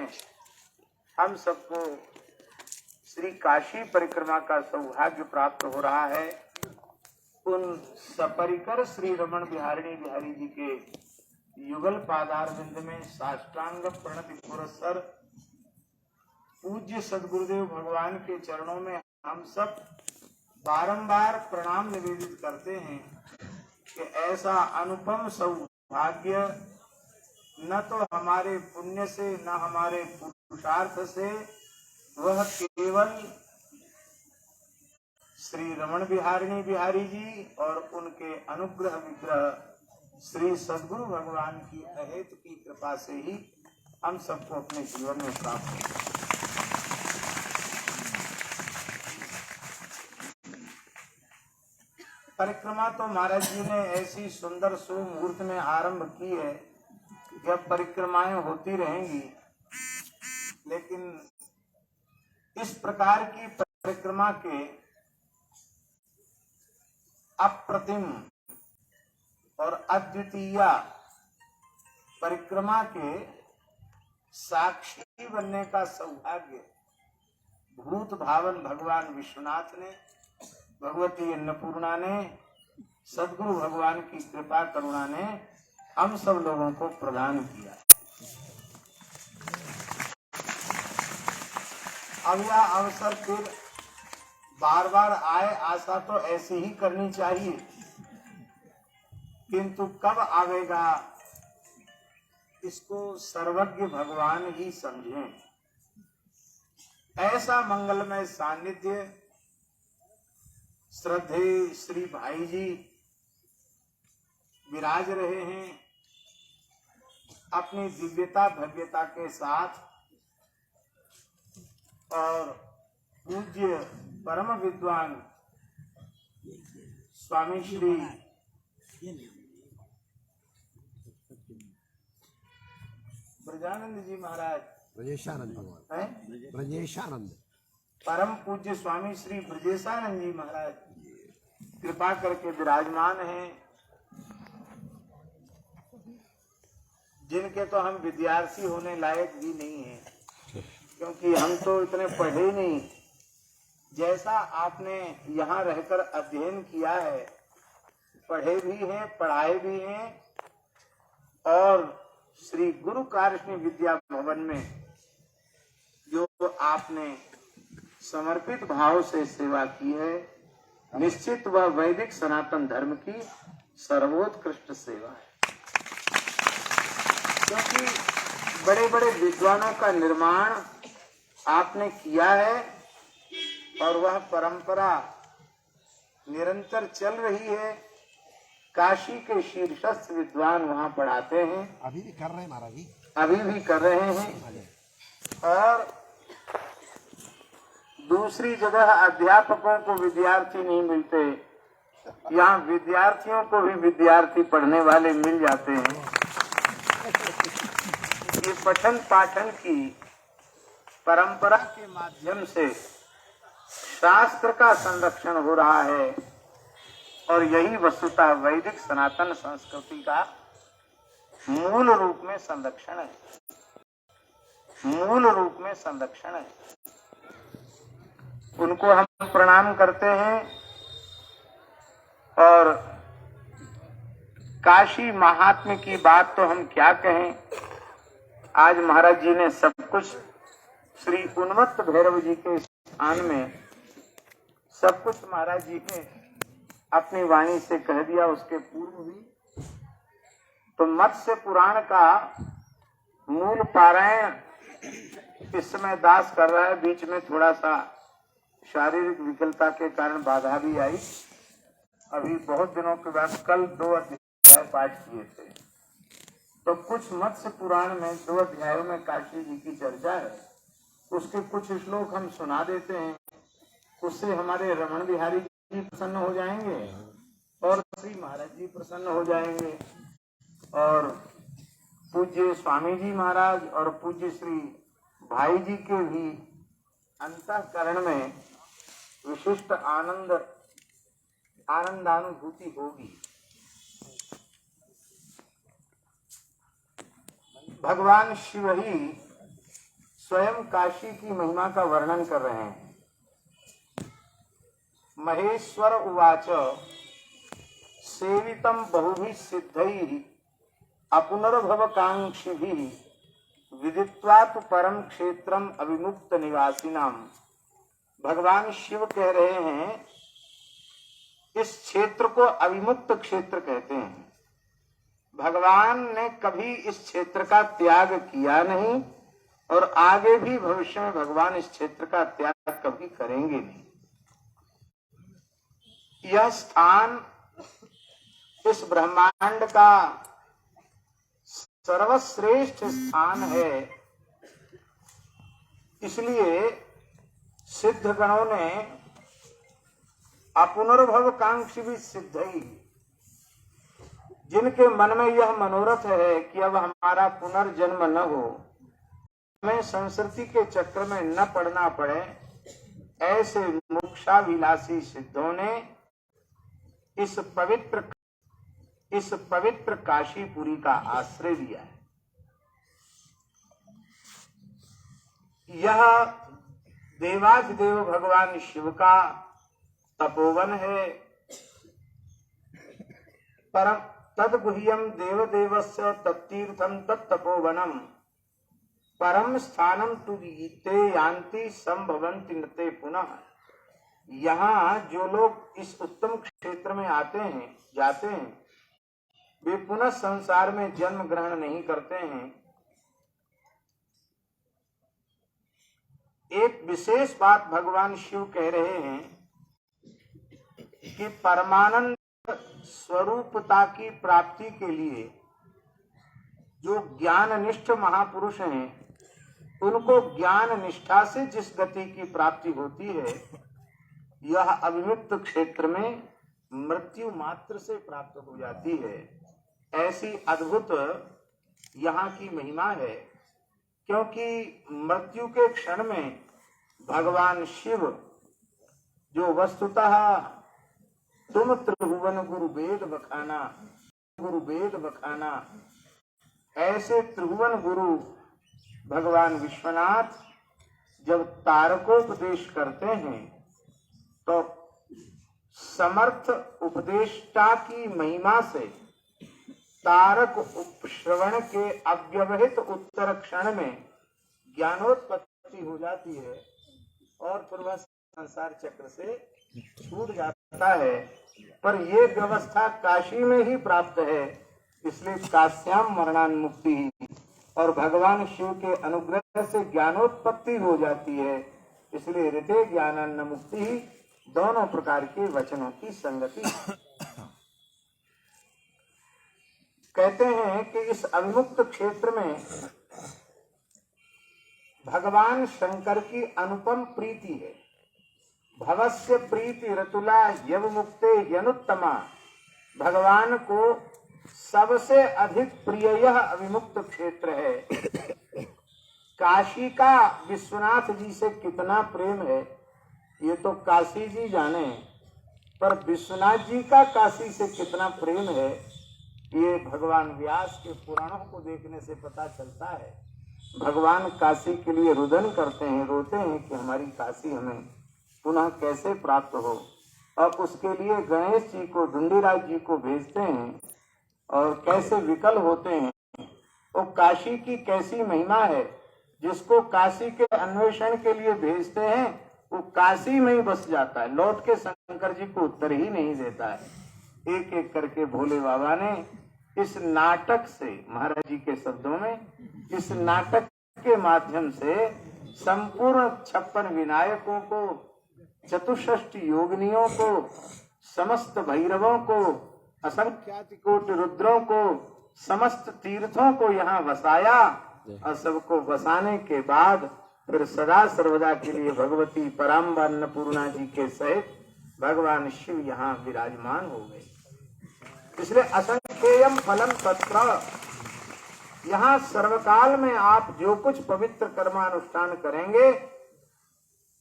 में हम सबको श्री काशी परिक्रमा का सौभाग्य प्राप्त हो रहा है। उन सपरिकर श्री रमण बिहारिणी बिहारी जी के युगल पादारविंद में साष्टांग प्रणति पुरस्सर पूज्य सदगुरुदेव भगवान के चरणों में हम सब बारंबार प्रणाम निवेदित करते हैं कि ऐसा अनुपम सौभाग्य न तो हमारे पुण्य से न हमारे पुरुषार्थ से, वह केवल श्री रमण बिहारिणी बिहारी जी और उनके अनुग्रह विग्रह श्री सद्गुरु भगवान की अहेतु की कृपा से ही हम सबको अपने जीवन में प्राप्त हो। परिक्रमा तो महाराज जी ने ऐसी सुंदर सुमुहूर्त में आरंभ की है, जब परिक्रमाएं होती रहेंगी, लेकिन इस प्रकार की परिक्रमा के अप्रतिम और अद्वितीय परिक्रमा के साक्षी बनने का सौभाग्य भूत भावन भगवान विश्वनाथ ने, भगवती अन्नपूर्णा ने, सद्गुरु भगवान की कृपा करुणा ने हम सब लोगों को प्रदान किया। अब यह अवसर फिर बार बार आए, आशा तो ऐसी ही करनी चाहिए, किंतु कब आवेगा इसको सर्वज्ञ भगवान ही समझें। ऐसा मंगलमय सानिध्य श्रद्धेय श्री भाई जी विराज रहे हैं अपनी दिव्यता भव्यता के साथ, और पूज्य परम विद्वान स्वामी श्री ब्रजानंद जी महाराज, ब्रजेशानंद परम पूज्य स्वामी श्री ब्रजेशानंद जी महाराज कृपा करके विराजमान हैं, जिनके तो हम विद्यार्थी होने लायक भी नहीं हैं, क्योंकि हम तो इतने पढ़े ही नहीं। जैसा आपने यहाँ रहकर अध्ययन किया है, पढ़े भी हैं, पढ़ाए भी हैं, और श्री गुरु कार्ष्ण विद्या भवन में जो आपने समर्पित भाव से सेवा की है, निश्चित वह वैदिक सनातन धर्म की सर्वोत्कृष्ट सेवा है। क्योंकि बड़े बड़े विद्वानों का निर्माण आपने किया है, और वह परंपरा निरंतर चल रही है। काशी के शीर्षस्थ विद्वान वहाँ पढ़ाते हैं, अभी भी कर रहे हैं महाराज जी, अभी भी कर रहे हैं, और दूसरी जगह अध्यापकों को विद्यार्थी नहीं मिलते, यहाँ विद्यार्थियों को भी विद्यार्थी पढ़ने वाले मिल जाते हैं। ये पठन पाठन की परंपरा के माध्यम से शास्त्र का संरक्षण हो रहा है, और यही वस्तुतः वैदिक सनातन संस्कृति का मूल रूप में संरक्षण है, मूल रूप में संरक्षण है। उनको हम प्रणाम करते हैं, और काशी महात्म्य की बात तो हम क्या कहें। आज महाराज जी ने सब कुछ श्री उन्मत्त भैरव जी के स्थान में सब कुछ महाराज जी ने अपनी वाणी से कह दिया। उसके पूर्व भी तो मत्स्य पुराण का मूल पारायण इस समय दास कर रहा है। बीच में थोड़ा सा शारीरिक विकलता के कारण बाधा भी आई। अभी बहुत दिनों के बाद कल 2 अध्याय पाठ किए थे, तो कुछ मत्स्य पुराण में 2 अध्यायों में काशी जी की चर्चा है, उसके कुछ श्लोक हम सुना देते हैं। उससे हमारे रमण बिहारी जी प्रसन्न हो जाएंगे और श्री महाराज जी प्रसन्न हो जाएंगे, और पूज्य स्वामी जी महाराज और पूज्य श्री भाई जी के भी अंतःकरण में विशिष्ट आनंदानुभूति होगी। भगवान शिव ही स्वयं काशी की महिमा का वर्णन कर रहे हैं। महेश्वर उवाच सेवितम बहुभिः सिद्धैः अपुनर्भवकांक्षिभिः विदित्वा तु परम क्षेत्रम अविमुक्त निवासिनाम। भगवान शिव कह रहे हैं इस क्षेत्र को अविमुक्त क्षेत्र कहते हैं। भगवान ने कभी इस क्षेत्र का त्याग किया नहीं और आगे भी भविष्य में भगवान इस क्षेत्र का त्याग कभी करेंगे नहीं। यह स्थान इस ब्रह्मांड का सर्वश्रेष्ठ स्थान है। इसलिए सिद्ध गणों ने अपुनर्भव कांक्षी भी सिद्ध ही, जिनके मन में यह मनोरथ है कि अब हमारा पुनर्जन्म न हो, हमें संस्कृति के चक्र में न पड़ना पड़े, ऐसे मोक्षाभिलाषी सिद्धों ने इस पवित्र काशीपुरी का आश्रय लिया है। यह देवाधिदेव भगवान शिव का तपोवन है। परम तद्गुह्यम देवदेवस्य तत्तीर्थम तत्तपोवनम परम स्थानम तुते यान्ति संभवन्ति नते पुनः। यहाँ जो लोग इस उत्तम क्षेत्र में आते हैं, जाते हैं, वे पुनः संसार में जन्म ग्रहण नहीं करते हैं। एक विशेष बात भगवान शिव कह रहे हैं कि परमानंद स्वरूपता की प्राप्ति के लिए जो ज्ञाननिष्ठ महापुरुष हैं, उनको ज्ञान निष्ठा से जिस गति की प्राप्ति होती है, यह अविमुक्त क्षेत्र में मृत्यु मात्र से प्राप्त हो जाती है। ऐसी अद्भुत यहाँ की महिमा है, क्योंकि मृत्यु के क्षण में भगवान शिव जो वस्तुतः तुम त्रिभुवन गुरु वेद बखाना, ऐसे त्रिभुवन गुरु भगवान विश्वनाथ जब तारकोपदेश करते हैं तो समर्थ उपदेष्टा की महिमा से तारक उपश्रवण के अव्यवहित उत्तर क्षण में ज्ञानोत्पत्ति हो जाती है और फिर वह संसार चक्र से छूट जाता है। पर ये व्यवस्था काशी में ही प्राप्त है, इसलिए काश्याम मरणान्मुक्ति और भगवान शिव के अनुग्रह से ज्ञानोत्पत्ति हो जाती है। इसलिए ऋते ज्ञानान्न मुक्ति ही दोनों प्रकार के वचनों की संगति। कहते हैं कि इस अविमुक्त क्षेत्र में भगवान शंकर की अनुपम प्रीति है। भवस्य प्रीति रतुला यव मुक्ते यनुत्तमा। भगवान को सबसे अधिक प्रिय यह अविमुक्त क्षेत्र है। काशी का विश्वनाथ जी से कितना प्रेम है ये तो काशी जी जाने, पर विश्वनाथ जी का काशी से कितना प्रेम है ये भगवान व्यास के पुराणों को देखने से पता चलता है। भगवान काशी के लिए रुदन करते हैं, रोते हैं कि हमारी काशी हमें पुनः कैसे प्राप्त हो। और उसके लिए गणेश जी को, धुंडीराज जी को भेजते हैं और कैसे विकल होते हैं। वो काशी की कैसी महिमा है, जिसको काशी के अन्वेषण के लिए भेजते हैं वो काशी में ही बस जाता है, लौट के शंकर जी को उत्तर ही नहीं देता है। एक एक करके भोले बाबा ने इस नाटक से, महाराज जी के शब्दों में, इस नाटक के माध्यम से संपूर्ण 56 विनायकों को, चतुष्षष्टि योगिनियों को, समस्त भैरवों को, असंख्यात कोटि रुद्रों को, समस्त तीर्थों को यहाँ बसाया और सबको बसाने के बाद फिर सदा सर्वदा के लिए भगवती पराम्बा अन्नपूर्णा जी के सहित भगवान शिव यहाँ विराजमान हो गए। इसलिए असंख्येयम फलम तत्र, यहाँ सर्वकाल में आप जो कुछ पवित्र कर्मानुष्ठान करेंगे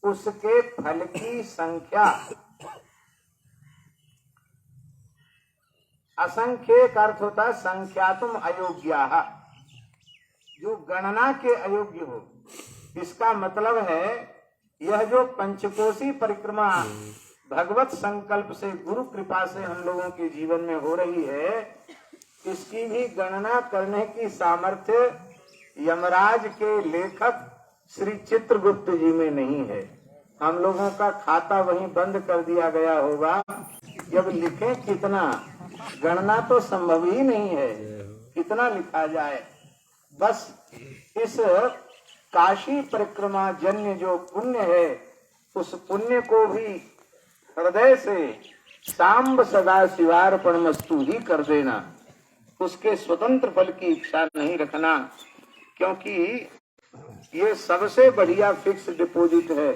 उसके फल की संख्या, असंख्य का अर्थ होता है संख्यातुम अयोग्या, जो गणना के अयोग्य हो। इसका मतलब है यह जो पंचकोशी परिक्रमा भगवत संकल्प से, गुरु कृपा से हम लोगों के जीवन में हो रही है, इसकी भी गणना करने की सामर्थ्य यमराज के लेखक श्री चित्रगुप्त जी में नहीं है। हम लोगों का खाता वहीं बंद कर दिया गया होगा। जब लिखे कितना, गणना तो संभव ही नहीं है, कितना लिखा जाए। बस इस काशी परिक्रमा जन्य जो पुण्य है, उस पुण्य को भी हृदय से सांब सदा शिवार्पणमस्तु ही कर देना। उसके स्वतंत्र फल की इच्छा नहीं रखना, क्योंकि ये सबसे बढ़िया फिक्स डिपॉजिट है।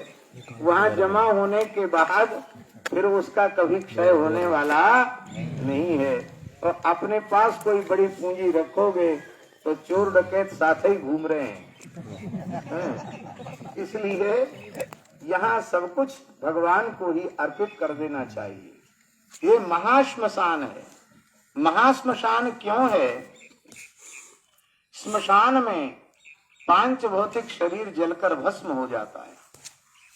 वहाँ जमा होने के बाद फिर उसका कभी क्षय होने वाला नहीं है। और अपने पास कोई बड़ी पूंजी रखोगे तो चोर डकैत साथ ही घूम रहे हैं। इसलिए यहाँ सब कुछ भगवान को ही अर्पित कर देना चाहिए। ये महाश्मशान है। महाश्मशान क्यों है? श्मशान में पांच भौतिक शरीर जलकर भस्म हो जाता है,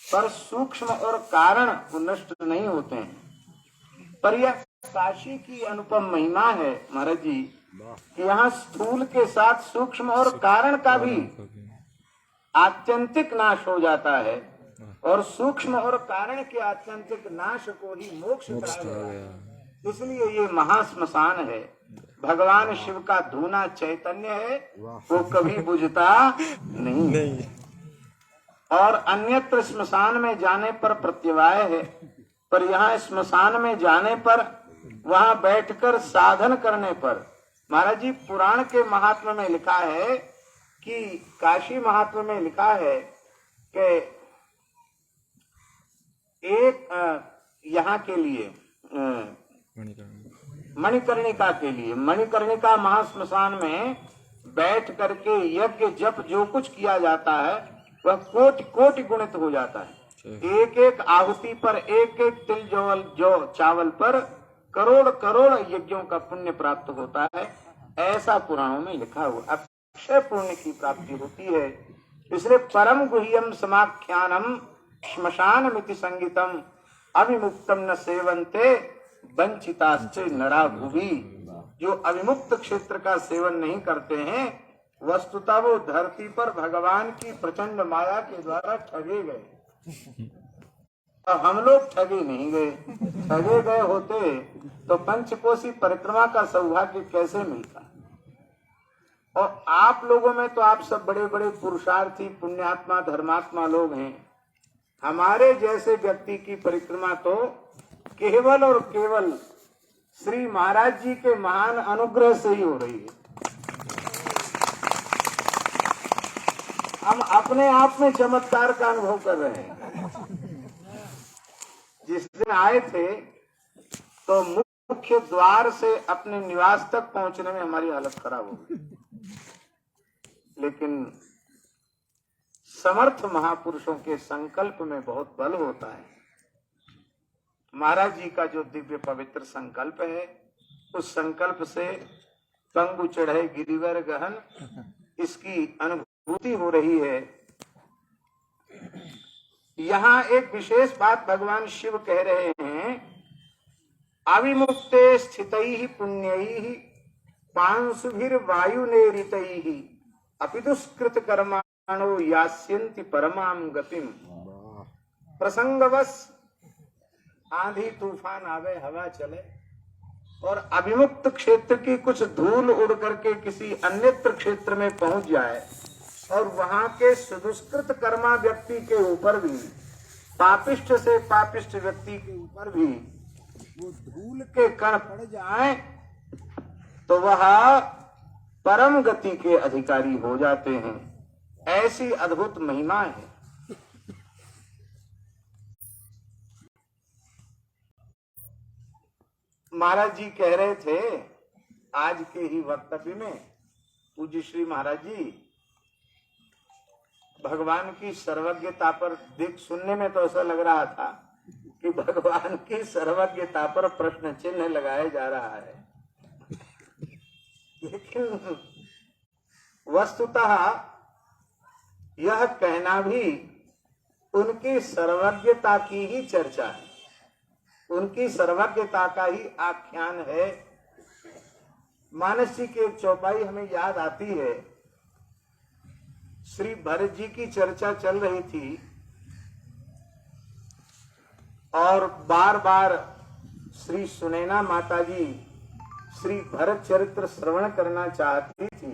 पर सूक्ष्म और कारण नष्ट नहीं होते हैं। पर यह काशी की अनुपम महिमा है महाराज जी कि यहाँ स्थूल के साथ सूक्ष्म और कारण का भी आत्यंतिक नाश हो जाता है, और सूक्ष्म और कारण के आत्यंतिक नाश को ही मोक्ष कहा गया। इसलिए ये महाश्मशान है। भगवान शिव का धूना चैतन्य है, वो कभी बुझता नहीं। और अन्यत्र स्मशान में जाने पर प्रत्यवाय है, पर यहाँ स्मशान में जाने पर, वहाँ बैठकर साधन करने पर, महाराज जी पुराण के महात्म्य में लिखा है कि काशी महात्म्य में लिखा है कि एक यहाँ के लिए मणिकर्णिका के लिए, मणिकर्णिका महाश्मशान में बैठ करके यज्ञ जप जो कुछ किया जाता है वह कोटि कोटि गुणित हो जाता है। एक एक आहुति पर, एक एक तिल जो चावल पर करोड़ करोड़ यज्ञों का पुण्य प्राप्त होता है। ऐसा पुराणों में लिखा हुआ। अक्षय पुण्य की प्राप्ति होती है। इसलिए परम गुह्यम समाख्यानम श्मशान मिति संगीतम अविमुक्तम न सेवन्ते वंचिताश्च नरा भुवि। जो अविमुक्त क्षेत्र का सेवन नहीं करते हैं, वस्तुतः वो धरती पर भगवान की प्रचंड माया के द्वारा ठगे गए। और हम लोग ठगे नहीं गए। ठगे गए होते तो पंचकोशी परिक्रमा का सौभाग्य कैसे मिलता। और आप लोगों में तो आप सब बड़े बड़े पुरुषार्थी, पुण्यात्मा, धर्मात्मा लोग हैं। हमारे जैसे व्यक्ति की परिक्रमा तो केवल और केवल श्री महाराज जी के महान अनुग्रह से ही हो रही है। हम अपने आप में चमत्कार का अनुभव कर रहे हैं। जिस दिन आए थे तो मुख्य द्वार से अपने निवास तक पहुंचने में हमारी हालत खराब हो गई, लेकिन समर्थ महापुरुषों के संकल्प में बहुत बल होता है। महाराज जी का जो दिव्य पवित्र संकल्प है, उस संकल्प से पंगु चढ़े गिरिवर गहन, इसकी अनुभूति हो रही है। यहाँ एक विशेष बात भगवान शिव कह रहे हैं, अविमुक्ते स्थितैः पुण्यैः पांशुभिर वायुनेरितैः अपि दुष्कृत कर्माणो यास्यन्ति परमाम गतिम। प्रसंगवश आंधी तूफान आवे, हवा चले, और अभिमुक्त क्षेत्र की कुछ धूल उड़ करके किसी अन्यत्र क्षेत्र में पहुंच जाए, और वहां के सुदुष्कृत कर्मा व्यक्ति के ऊपर भी, पापिष्ठ से पापिष्ठ व्यक्ति के ऊपर भी वो धूल के कण पड़ जाए, तो वह परम गति के अधिकारी हो जाते हैं। ऐसी अद्भुत महिमा है। महाराज जी कह रहे थे आज के ही वक्तव्य में, पूज्य श्री महाराज जी भगवान की सर्वज्ञता पर देख, सुनने में तो ऐसा लग रहा था कि भगवान की सर्वज्ञता पर प्रश्न चिन्ह लगाया जा रहा है, लेकिन वस्तुतः यह कहना भी उनकी सर्वज्ञता की ही चर्चा है, उनकी सर्वज्ञता का ही आख्यान है। मानस जी की एक चौपाई हमें याद आती है। श्री भरत जी की चर्चा चल रही थी और बार बार श्री सुनैना माता जी श्री भरत चरित्र श्रवण करना चाहती थी।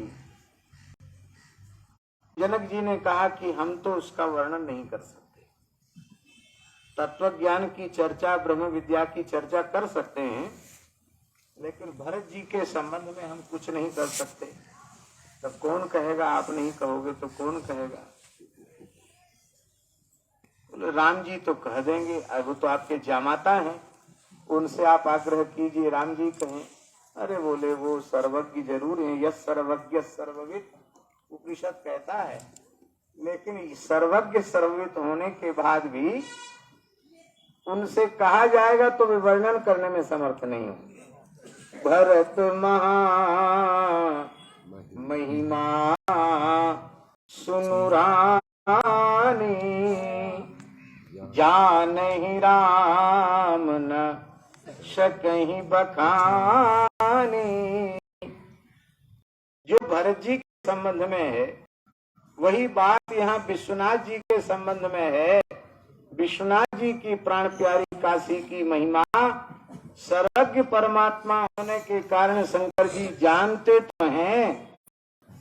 जनक जी ने कहा कि हम तो उसका वर्णन नहीं कर सकते। तत्व ज्ञान की चर्चा, ब्रह्म विद्या की चर्चा कर सकते हैं, लेकिन भरत जी के संबंध में हम कुछ नहीं कर सकते। तब कौन कहेगा? आप नहीं कहोगे तो कौन कहेगा? बोले राम जी तो कह देंगे, वो तो आपके जामाता हैं, उनसे आप आग्रह कीजिए, राम जी कहें। अरे बोले वो सर्वज्ञ जरूर है, यस सर्वज्ञ सर्वविद उपनिषद कहता है, लेकिन सर्वज्ञ सर्वविद होने के बाद भी उनसे कहा जाएगा तो वे वर्णन करने में समर्थ नहीं होंगे। भरत महा महिमा सुनु रानी, जानहि राम न सकहि बखानी। जो भरत जी के संबंध में है वही बात यहाँ विश्वनाथ जी के संबंध में है। विश्वनाथ जी की प्राण प्यारी काशी की महिमा सर्वज्ञ परमात्मा होने के कारण शंकर जी जानते तो हैं,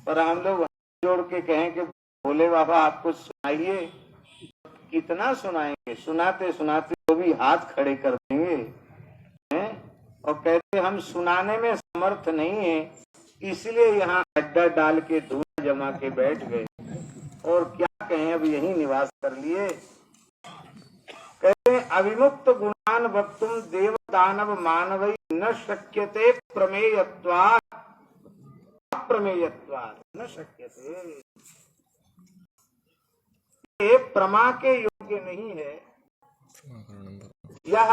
पर हम लोग जोड़ के कहें कि भोले बाबा आपको सुनाइए, कितना सुनाएंगे? सुनाते सुनाते वो भी हाथ खड़े कर देंगे हैं? और कहते हम सुनाने में समर्थ नहीं है, इसलिए यहाँ अड्डा डाल के धुआं जमा के बैठ गए और क्या कहें, अब यही निवास कर लिए। कहते अविमुक्त गुणान वक्तुम देव दानव मानवै न शक्यते प्रमेयत्वात्, अप्रमेयत्वात् न शक्यते। ये प्रमा के योग्य नहीं है। यह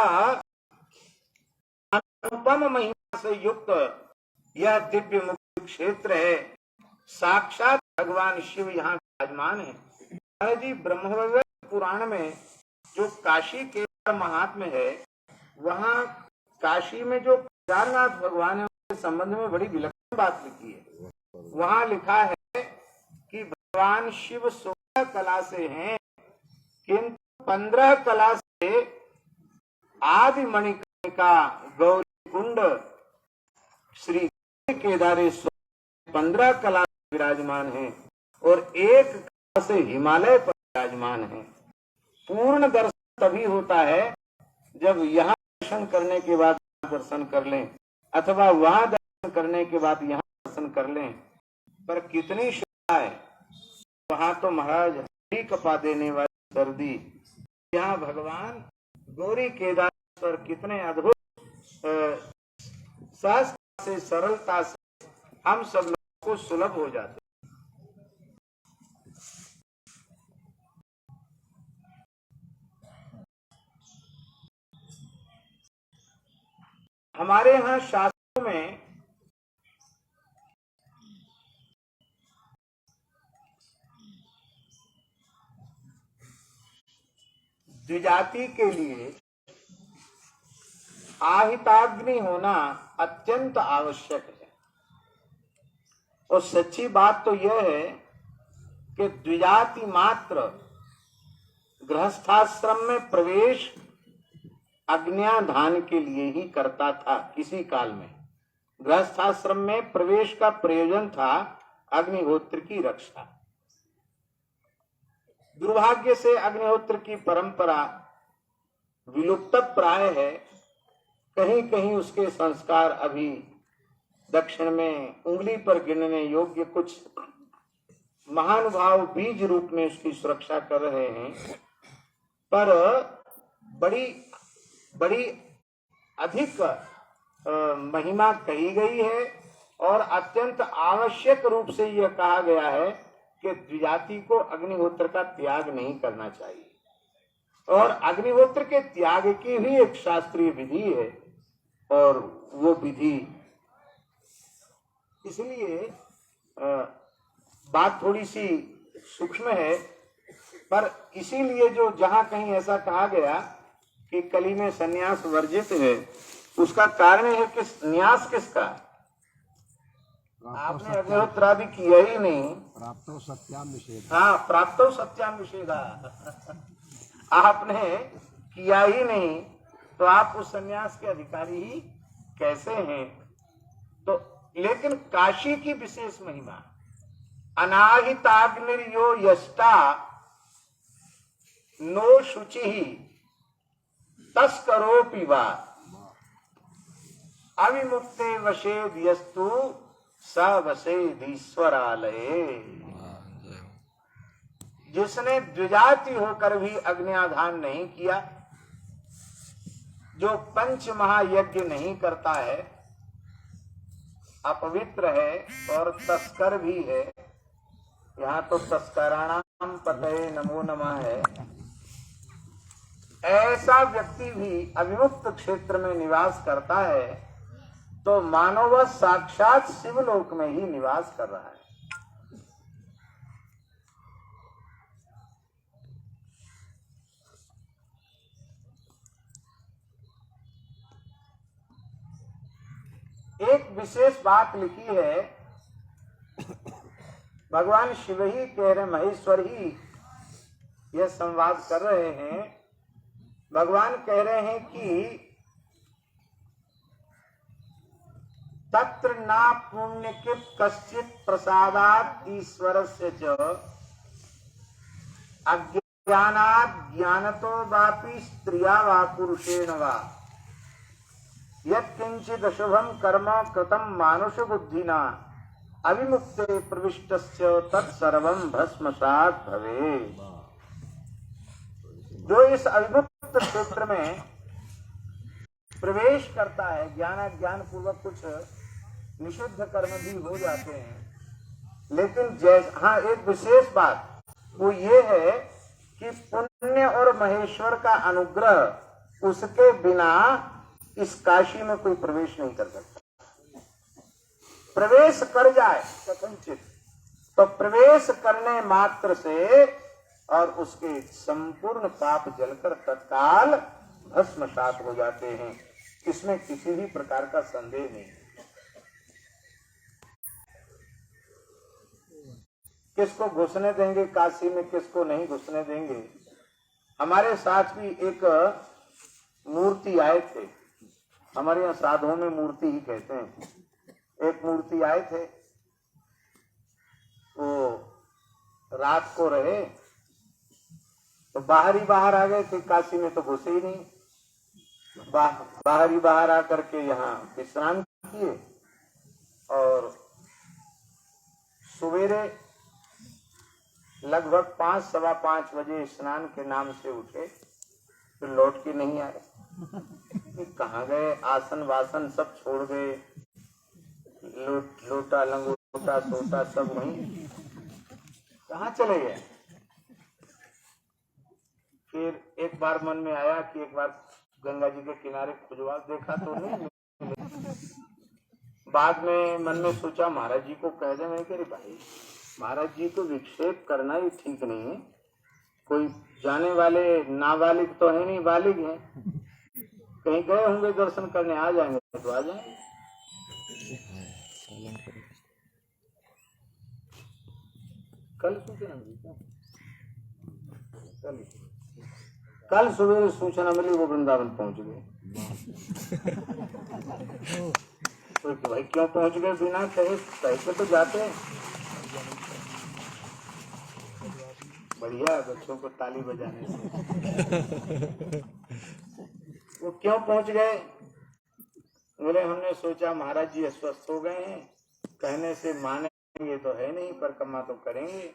अनुपम महिमा से युक्त यह दिव्य मुक्ति क्षेत्र है। साक्षात भगवान शिव यहाँ विराजमान है। जी ब्रह्मवैवर्त पुराण में जो काशी के महात्म्य है, वहाँ काशी में जो केदारनाथ भगवान है उनके संबंध में बड़ी विलक्षण बात लिखी है। वहाँ लिखा है कि भगवान शिव 16 कला से हैं, किंतु 15 कला से आदि मणिकर्णिका गौरी कुंड श्री केदारेश्वर 15 कला विराजमान है और एक कला से हिमालय पर विराजमान है। पूर्ण दर्शन तभी होता है जब यहाँ दर्शन करने के बाद दर्शन कर लें, अथवा वहां दर्शन करने के बाद यहाँ दर्शन कर लें। पर कितनी श्रद्धा है, वहां तो महाराज हरी कपा देने वाली सर्दी, यहाँ भगवान गौरी केदारेश्वर कितने अद्भुत सहजता से, सरलता से हम सब लोगों को सुलभ हो जाते। हमारे यहाँ शास्त्रों में द्विजाति के लिए आहिताग्नि होना अत्यंत आवश्यक है। और सच्ची बात तो यह है कि द्विजाति मात्र गृहस्थाश्रम में प्रवेश अग्न्याधान के लिए ही करता था। किसी काल में गृहस्थाश्रम में प्रवेश का प्रयोजन था अग्निहोत्र की रक्षा। दुर्भाग्य से अग्निहोत्र की परंपरा विलुप्त प्राय है। कहीं कहीं उसके संस्कार अभी दक्षिण में उंगली पर गिनने योग्य कुछ महानुभाव बीज रूप में उसकी सुरक्षा कर रहे हैं, पर बड़ी अधिक महिमा कही गई है और अत्यंत आवश्यक रूप से यह कहा गया है कि द्विजाति को अग्निहोत्र का त्याग नहीं करना चाहिए। और अग्निहोत्र के त्याग की भी एक शास्त्रीय विधि है, और वो विधि इसलिए बात थोड़ी सी सूक्ष्म है, पर इसीलिए जो जहां कहीं ऐसा कहा गया कि कली में संन्यास वर्जित है, उसका कारण है कि न्यास किसका? आपने अग्निहोत्रादि किया ही नहीं। प्राप्तो सत्याम निषेध। हाँ, प्राप्तो सत्याम निषेधा। आपने किया ही नहीं तो आप उस संन्यास के अधिकारी ही कैसे हैं? तो लेकिन काशी की विशेष महिमा, अनाहिताग्निर्यो यष्टा नो शुचि तस्करोपि वा अविमुक्ते वशेद्यस्तु स वसेधीश्वरालये। जिसने द्विजाति होकर भी अग्न्याधान नहीं किया, जो पंच महायज्ञ नहीं करता है, अपवित्र है और तस्कर भी है, यहाँ तो तस्कराणाम पतये नमो नमः है, ऐसा व्यक्ति भी अविमुक्त क्षेत्र में निवास करता है तो मानो वह साक्षात शिवलोक में ही निवास कर रहा है। एक विशेष बात लिखी है, भगवान शिव ही कह रहे, महेश्वर ही यह संवाद कर रहे हैं। भगवान कह रहे हैं कि तत्र ना पुण्य के कश्चित प्रसादात ईश्वरस्य च अज्ञानात् ज्ञानतो वापि स्त्रिया वा पुरुषेण वा यत्किंचित् अशुभं कर्म कृतं मानुष बुद्धिना अविमुक्ते प्रविष्टस्य तत्सर्वं भस्मसात् भवेत्। जो इस अविमुक्त क्षेत्र में प्रवेश करता है, ज्ञान पूर्वक कुछ निषिद्ध कर्म भी हो जाते हैं, लेकिन हाँ, एक विशेष बात वो ये है कि पुण्य और महेश्वर का अनुग्रह उसके बिना इस काशी में कोई प्रवेश नहीं कर सकता। प्रवेश कर जाए कथनचित तो प्रवेश करने मात्र से और उसके संपूर्ण पाप जलकर तत्काल भस्मसात हो जाते हैं। इसमें किसी भी प्रकार का संदेह नहीं। किसको घुसने देंगे काशी में, किसको नहीं घुसने देंगे। हमारे साथ भी एक मूर्ति आए थे, हमारे यहाँ साधुओं में मूर्ति ही कहते हैं। एक मूर्ति आए थे, वो रात को रहे तो बाहर ही बाहर आ गए थे, काशी में तो घुसे ही नहीं। बाहर ही बाहर आकर के यहाँ विश्राम किए और सवेरे लगभग 5 सवा 5 बजे स्नान के नाम से उठे, फिर लौट के नहीं आए। कहाँ गए? आसन वासन सब छोड़ गए, लोटा लंगोटा सोटा सब वहीं, कहाँ चले गए? फिर एक बार मन में आया कि एक बार गंगा जी के किनारे खुजवा देखा तो नहीं। बाद में मन में सोचा महाराज जी को कह दे। मैं कह रही भाई, महाराज जी को विक्षेप करना ही ठीक नहीं है। कोई जाने वाले नाबालिग तो है नहीं, बालिग है, कहीं गए होंगे दर्शन करने, आ जाएंगे तो आ जाएंगे। कल सुबह सूचना मिली वो वृंदावन पहुंच गए। तो भाई क्यों पहुंच गए बिना कहे? कैसे तो जाते। बढ़िया, बच्चों को ताली बजाने से। वो क्यों पहुंच गए? बोले हमने सोचा महाराज जी अस्वस्थ हो गए हैं, कहने से मानेंगे तो है नहीं, पर कमा तो करेंगे,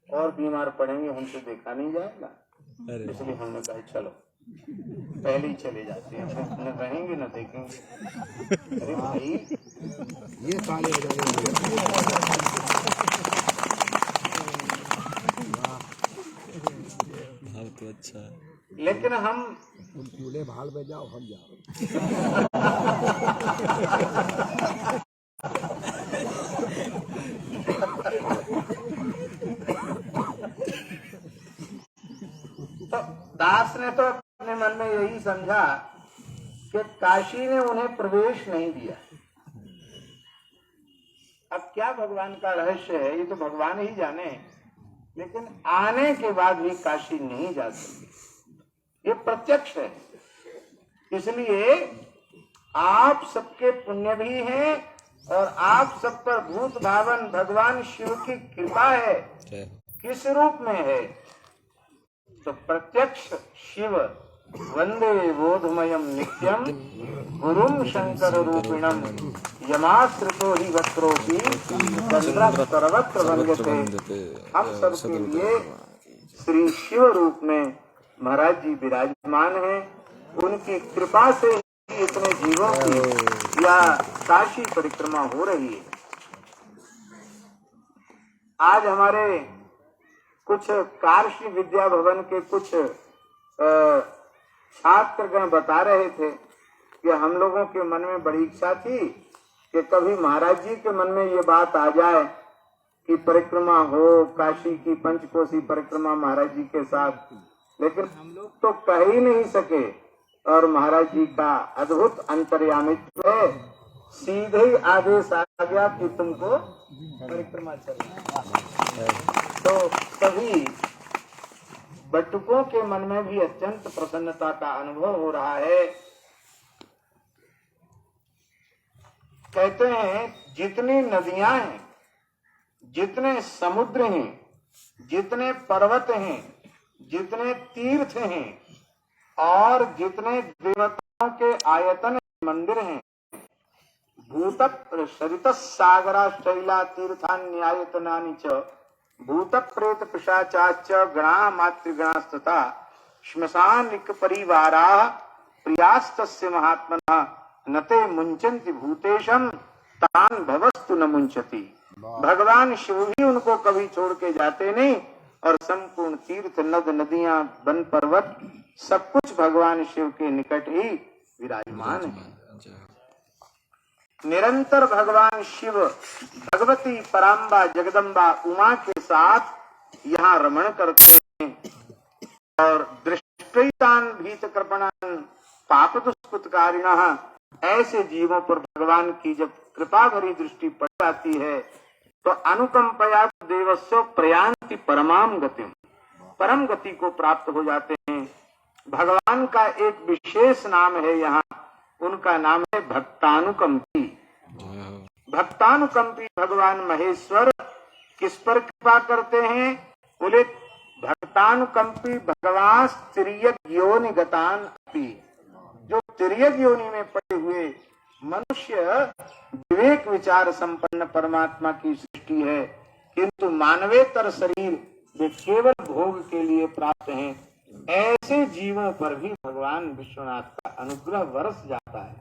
और बीमार पड़ेंगे, हमसे देखा नहीं जाएगा। इसलिए हमने कहा चलो पहले ही चले जाते हैं, न रहेंगे न देखेंगे। अरे भाई ये साले हो जाएंगे। तो अच्छा, लेकिन हम चूल्हे भाल में जाओ, हम जाओ। तो दास ने तो अपने मन में यही समझा कि काशी ने उन्हें प्रवेश नहीं दिया। अब क्या भगवान का रहस्य है ये तो भगवान ही जाने, लेकिन आने के बाद भी काशी नहीं जा सकते, ये प्रत्यक्ष है। इसलिए आप सबके पुण्य भी हैं और आप सब पर भूत भावन भगवान शिव की कृपा है। किस रूप में है? तो प्रत्यक्ष शिव वंदे बोधमयम नित्यम गुरुम शंकर रूपिणम यमाश्रितो ही वक्रोपी चंद्र सर्वत्र वंदते। हम सबके लिए श्री शिव रूप में महाराज जी विराजमान हैं। उनकी कृपा से ही इतने जीवों की या काशी परिक्रमा हो रही है। आज हमारे कुछ कार्षी विद्या भवन के कुछ छात्रगण बता रहे थे कि हम लोगों के मन में बड़ी इच्छा थी कि कभी महाराज जी के मन में ये बात आ जाए कि परिक्रमा हो, काशी की पंचकोशी परिक्रमा महाराज जी के साथ, लेकिन हम लोग तो कह ही नहीं सके। और महाराज जी का अद्भुत अंतर्यामित्व है, सीधे ही आदेश आ गया कि तुमको परिक्रमा चलना। तो सभी बटुकों के मन में भी अत्यंत प्रसन्नता का अनुभव हो रहा है। कहते हैं जितनी नदियां हैं, जितने समुद्र हैं, जितने पर्वत हैं, जितने तीर्थ हैं और जितने देवताओं के आयतन मंदिर हैं, भूत सरित सागरा शैला तीर्थान्यायतनानि च भूत प्रेत पिशाचाश्च गणा मातृगणास्तथा श्मशानिक परिवारा प्रियास्तस्य महात्मनः नते मुंचन्ति भूतेशम तान भवस्तु न मुंचति। भगवान शिव भी उनको कभी छोड़ के जाते नहीं और संपूर्ण तीर्थ नद नदियां वन पर्वत सब कुछ भगवान शिव के निकट ही विराजमान है। निरंतर भगवान शिव भगवती पराम्बा जगदम्बा उमा के साथ यहाँ रमण करते हैं और दृष्टितान भीत कृपणान पाप दुष्कृतकारिणः, ऐसे जीवों पर भगवान की जब कृपा भरी दृष्टि पड़ जाती है तो अनुकंपया देवस्व प्रयान्ति परमाम गति, परम गति को प्राप्त हो जाते हैं। भगवान का एक विशेष नाम है यहाँ, उनका नाम है भक्तानुकंपी। भक्तानुकंपी भगवान महेश्वर किस पर कृपा करते हैं? बोले भक्तानुकंपी भगवान तिर्यक योनि गतान अपि, जो तिर्यक योनि में पड़े हुए मनुष्य विवेक विचार संपन्न परमात्मा की सृष्टि है, किंतु मानवेतर शरीर वे केवल भोग के लिए प्राप्त हैं, ऐसे जीवों पर भी भगवान विश्वनाथ का अनुग्रह बरस जाता है।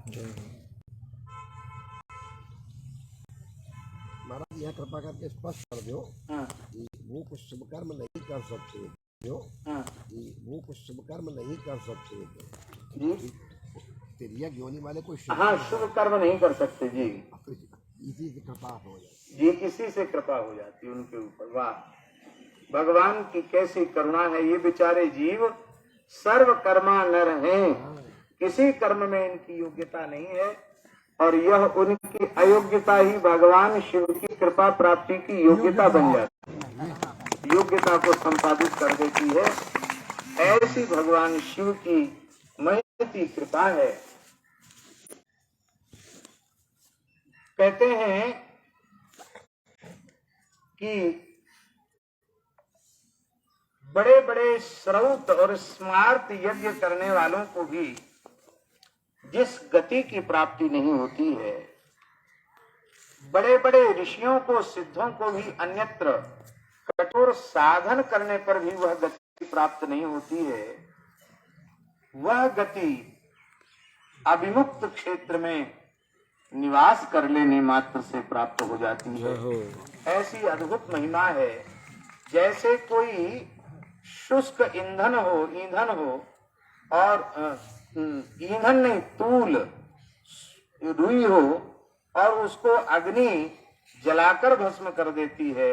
महाराज यह कृपा करके स्पष्ट कर दो कि वो कुछ शुभ कर्म नहीं कर सकते जो वो कुछ शुभ कर्म नहीं कर सकते तिर्यक योनि वाले कोई शुभ कर्म नहीं कर सकते जी। इसी से कृपा हो जाती जी, इसी से कृपा हो जाती है उनके ऊपर। वाह, भगवान की कैसी करुणा है। ये बेचारे जीव सर्व कर्मा नर हैं, किसी कर्म में इनकी योग्यता नहीं है और यह उनकी अयोग्यता ही भगवान शिव की कृपा प्राप्ति की योग्यता बन जाती है, योग्यता को संपादित कर देती है। ऐसी भगवान शिव की महती कृपा है। कहते हैं कि बड़े बड़े श्रौत और स्मार्त यज्ञ करने वालों को भी जिस गति की प्राप्ति नहीं होती है, बड़े बड़े ऋषियों को सिद्धों को भी अन्यत्र कठोर साधन करने पर भी वह गति प्राप्त नहीं होती है। वह गति अभिमुक्त क्षेत्र में निवास कर लेने मात्र से प्राप्त हो जाती है। ऐसी अद्भुत महिमा है। जैसे कोई शुष्क ईंधन हो और ईंधन नहीं तूल रुई हो और उसको अग्नि जलाकर भस्म कर देती है,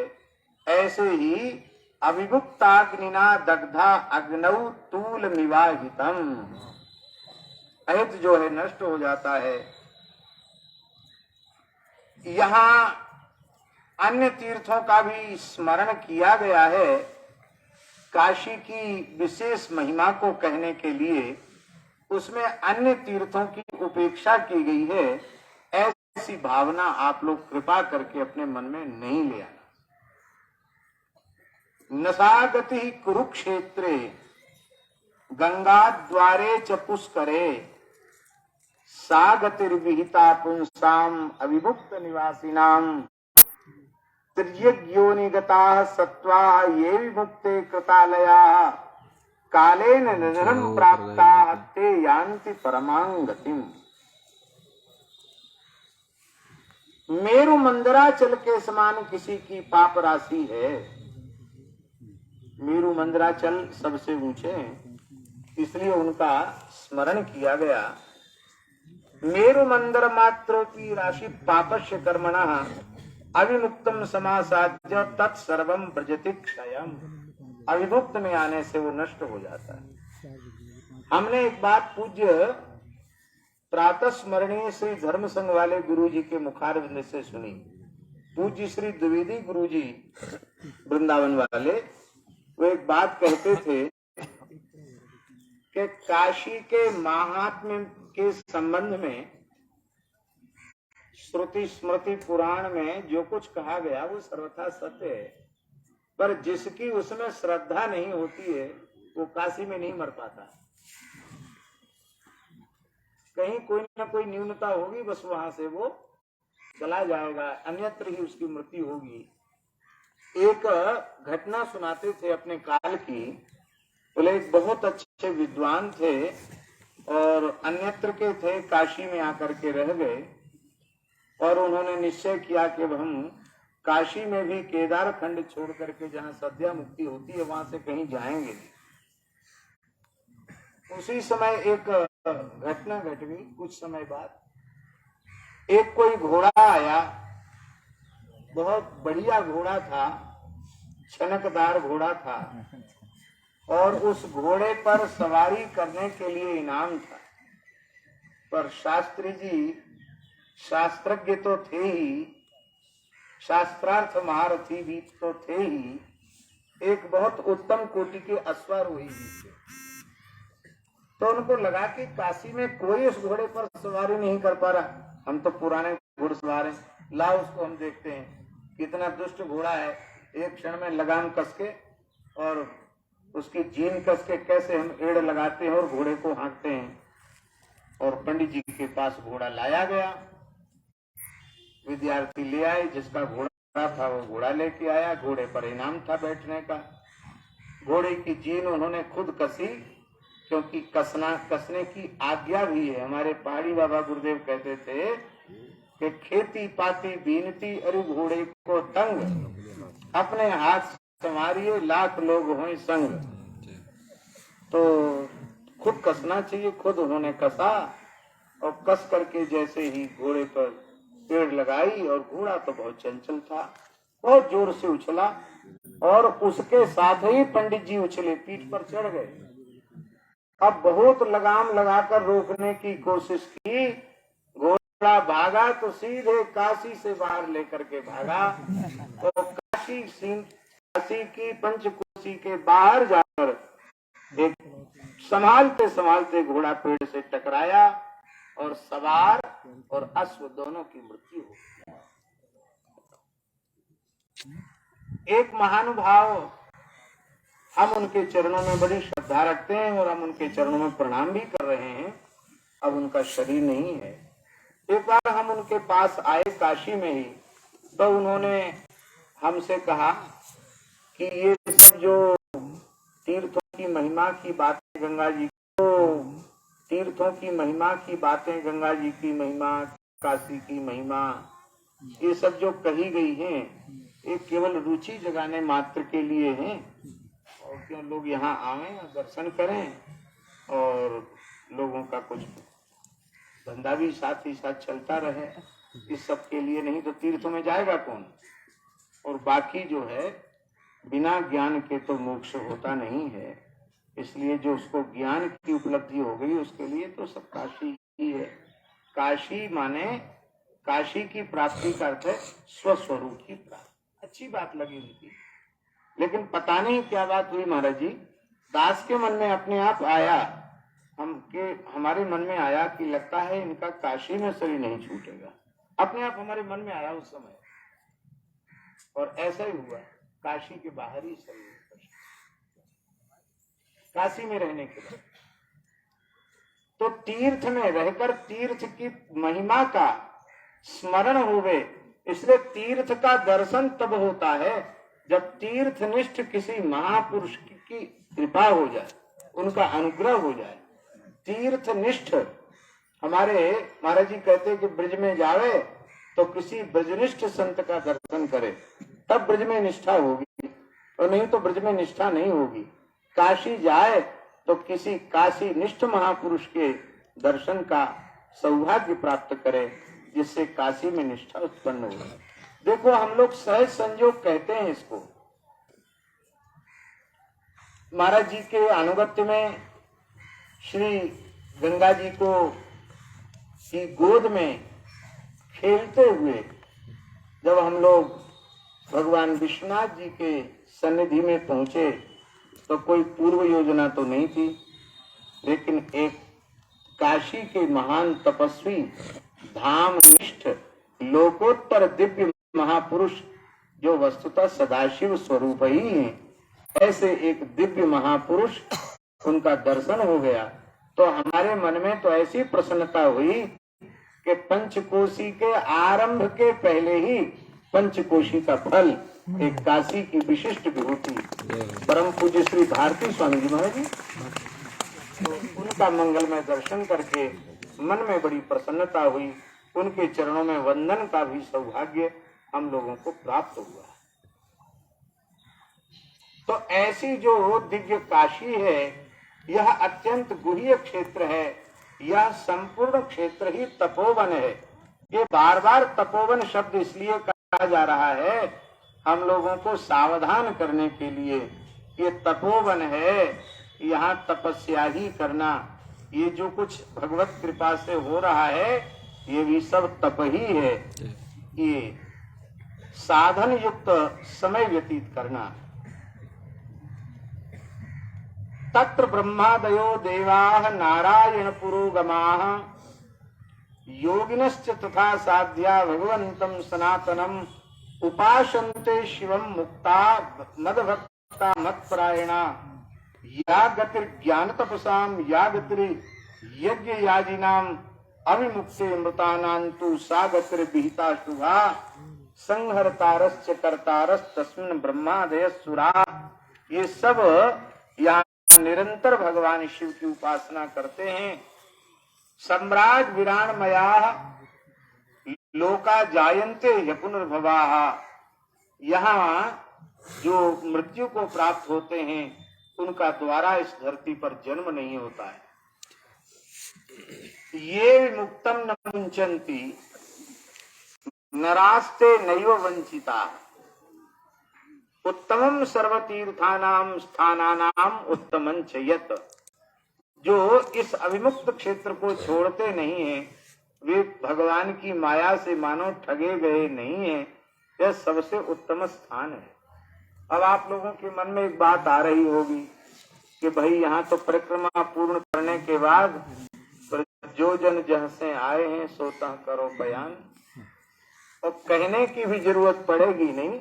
ऐसे ही अविभुक्ताग्निना दग्धा अग्नौ तूलमिवाहितम। अहित जो है नष्ट हो जाता है। यहाँ अन्य तीर्थों का भी स्मरण किया गया है। काशी की विशेष महिमा को कहने के लिए उसमें अन्य तीर्थों की उपेक्षा की गई है। ऐसी भावना आप लोग कृपा करके अपने मन में नहीं ले आना। नसागति कुरुक्षेत्रे गंगा द्वारे च पुष्करे सा गतिर्विहिता पुंसाम अविभुक्त निवासिनाम त्रिज्ञोनिगता सत्वा ये विमुक्ते कृतालया कालेन निधनम प्राप्ता ते यान्ति परमां गतिम। मेरु मंदराचल के समान किसी की पाप राशि है। मेरु मंदराचल सबसे ऊंचे हैं, इसलिए उनका स्मरण किया गया। मेरु मंदर मात्रोपि राशि पापस्य कर्मणः अविमुक्तम समासाद्य तत्सर्वम ब्रजति क्षयम। अविमुक्त में आने से वो नष्ट हो जाता है। हमने एक बात पूज्य प्रातः स्मरणीय श्री धर्म संघ वाले गुरु जी के मुखारविंद से सुनी। पूज्य श्री द्विवेदी गुरु जी वृंदावन वाले, वो एक बात कहते थे कि काशी के महात्म्य के संबंध में श्रुति स्मृति पुराण में जो कुछ कहा गया वो सर्वथा सत्य है, पर जिसकी उसमें श्रद्धा नहीं होती है वो काशी में नहीं मर पाता। कहीं कोई ना कोई न्यूनता होगी, बस वहां से वो चला जाएगा, अन्यत्र ही उसकी मृत्यु होगी। एक घटना सुनाते थे अपने काल की। बोले एक बहुत अच्छे विद्वान थे और अन्यत्र के थे, काशी में आकर के रह गए और उन्होंने निश्चय किया कि अब हम काशी में भी केदार खंड छोड़ करके जहाँ सद्या मुक्ति होती है वहां से कहीं जाएंगे। उसी समय एक घटना घट गई। कुछ समय बाद एक कोई घोड़ा आया, बहुत बढ़िया घोड़ा था, छनकदार घोड़ा था और उस घोड़े पर सवारी करने के लिए इनाम था। पर शास्त्री जी शास्त्रज्ञ तो थे ही, शास्त्रार्थ महारथी भी तो थे ही, एक बहुत उत्तम कोटि के अश्वारोही भी थे। तो उनको लगा कि काशी में कोई उस घोड़े पर सवारी नहीं कर पा रहा, हम तो पुराने घुड़सवार हैं, ला उसको हम देखते हैं कितना दुष्ट घोड़ा है। एक क्षण में लगाम कस के और उसकी जीन कस के कैसे हम एड़ लगाते हैं और घोड़े को हाँकते हैं। और पंडित जी के पास घोड़ा लाया गया, विद्यार्थी ले आए, जिसका घोड़ा था वो घोड़ा लेके आया, घोड़े पर इनाम था बैठने का। घोड़े की जीन उन्होंने खुद कसी, क्योंकि कसने की आज्ञा भी है। हमारे पहाड़ी बाबा गुरुदेव कहते थे कि खेती पाती बीनती अरु घोड़े को तंग, अपने हाथ संवारिए लाख लोग हों संग। तो खुद कसना चाहिए। खुद उन्होंने कसा और कस करके जैसे ही घोड़े पर पेड़ लगाई और घोड़ा तो बहुत चंचल था, बहुत जोर से उछला और उसके साथ ही पंडित जी उछले, पीठ पर चढ़ गए। अब बहुत लगाम लगाकर रोकने की कोशिश की, घोड़ा भागा तो सीधे काशी से बाहर लेकर के भागा। तो काशी की पंचकोशी के बाहर जाकर एक संभालते संभालते घोड़ा पेड़ से टकराया और सवार और अश्व दोनों की मृत्यु हो गई। एक महानुभाव, हम उनके चरणों में बड़ी श्रद्धा रखते हैं और हम उनके चरणों में प्रणाम भी कर रहे हैं। अब उनका शरीर नहीं है। एक बार हम उनके पास आए काशी में ही, तो उन्होंने हमसे कहा कि ये सब जो तीर्थों की महिमा की बातें गंगा जी, तो तीर्थों की महिमा की बातें, गंगा जी की महिमा, काशी की महिमा, ये सब जो कही गई हैं, ये केवल रुचि जगाने मात्र के लिए हैं। और क्यों लोग यहाँ आवें, दर्शन करें और लोगों का कुछ धंधा भी साथ ही साथ चलता रहे, इस सब के लिए नहीं तो तीर्थों में जाएगा कौन। और बाकी जो है बिना ज्ञान के तो मोक्ष होता नहीं है। इसलिए जो उसको ज्ञान की उपलब्धि हो गई उसके लिए तो सब काशी ही है। काशी माने काशी की प्राप्ति का अर्थ है स्वस्वरूप की प्राप्ति। अच्छी बात लगी उनकी, लेकिन पता नहीं क्या बात हुई महाराज जी, दास के मन में अपने आप आया, हमारे मन में आया कि लगता है इनका काशी में शरीर नहीं छूटेगा। अपने आप हमारे मन में आया उस समय, और ऐसा ही हुआ। काशी के बाहर ही शरीर, काशी में रहने के बाद तो तीर्थ में रहकर तीर्थ की महिमा का स्मरण होवे। इसलिए तीर्थ का दर्शन तब होता है जब तीर्थनिष्ठ किसी महापुरुष की कृपा हो जाए, उनका अनुग्रह हो जाए। तीर्थनिष्ठ हमारे महाराज जी कहते कि ब्रज में जावे तो किसी ब्रजनिष्ठ संत का दर्शन करे, तब ब्रज में निष्ठा होगी, और नहीं तो ब्रज में निष्ठा नहीं होगी। काशी जाए तो किसी काशी निष्ठ महापुरुष के दर्शन का सौभाग्य प्राप्त करे, जिससे काशी में निष्ठा उत्पन्न हो। देखो हम लोग सहज संयोग कहते हैं इसको। महाराज जी के अनुगत्य में श्री गंगा जी को की गोद में खेलते हुए जब हम लोग भगवान विश्वनाथ जी के सन्निधि में पहुंचे तो कोई पूर्व योजना तो नहीं थी, लेकिन एक काशी के महान तपस्वी, धाम निष्ठ, लोकोत्तर दिव्य महापुरुष जो वस्तुतः सदाशिव स्वरूप ही हैं, ऐसे एक दिव्य महापुरुष उनका दर्शन हो गया तो हमारे मन में तो ऐसी प्रसन्नता हुई कि पंचकोशी के आरंभ के पहले ही पंचकोशी का फल एक काशी की विशिष्ट विभूति परम पूज्य श्री भारती स्वामी जी महाराज जी, तो उनका मंगलमय दर्शन करके मन में बड़ी प्रसन्नता हुई। उनके चरणों में वंदन का भी सौभाग्य हम लोगों को प्राप्त हुआ। तो ऐसी जो दिव्य काशी है, यह अत्यंत गुह्य क्षेत्र है। यह संपूर्ण क्षेत्र ही तपोवन है। ये बार बार तपोवन शब्द इसलिए कहा जा रहा है हम लोगों को सावधान करने के लिए। ये तपोवन है, यहाँ तपस्या ही करना। ये जो कुछ भगवत कृपा से हो रहा है ये भी सब तप ही है। ये साधन युक्त समय व्यतीत करना। तत्र ब्रह्मादयो देवाः नारायण पुरोगमाः योगिनश्च तथा साध्या भगवन्तं सनातनम् उपासन्ते शिवं मुक्ता मदभक्ता मत्परायणा या गतिर्ज्ञान तपसाम या गतिर यज्ञ याजिनाम अविमुक्ते मृतानान्तु सा गतिर्विहिता शुभा संहरतारश्च कर्तारस् तस्मिन् ब्रह्मादयः सुरा। ये सब यहाँ निरंतर भगवान शिव की उपासना करते हैं। सम्राट विराणमया लोका जायन्ते ह्य पुनर्भवाः। यहाँ जो मृत्यु को प्राप्त होते हैं उनका द्वारा इस धरती पर जन्म नहीं होता है। ये विमुक्तम न मुंचन्ति नरास्ते नैव वंचिता उत्तमम सर्वतीर्थानाम स्थानानाम उत्तमं च यत्। जो इस अविमुक्त क्षेत्र को छोड़ते नहीं हैं वे भगवान की माया से मानो ठगे गए नहीं हैं। यह सबसे उत्तम स्थान है। अब आप लोगों के मन में एक बात आ रही होगी कि भाई यहाँ तो परिक्रमा पूर्ण करने के बाद जो जन जहाँ से आए हैं सोता करो बयान, और कहने की भी जरूरत पड़ेगी नहीं।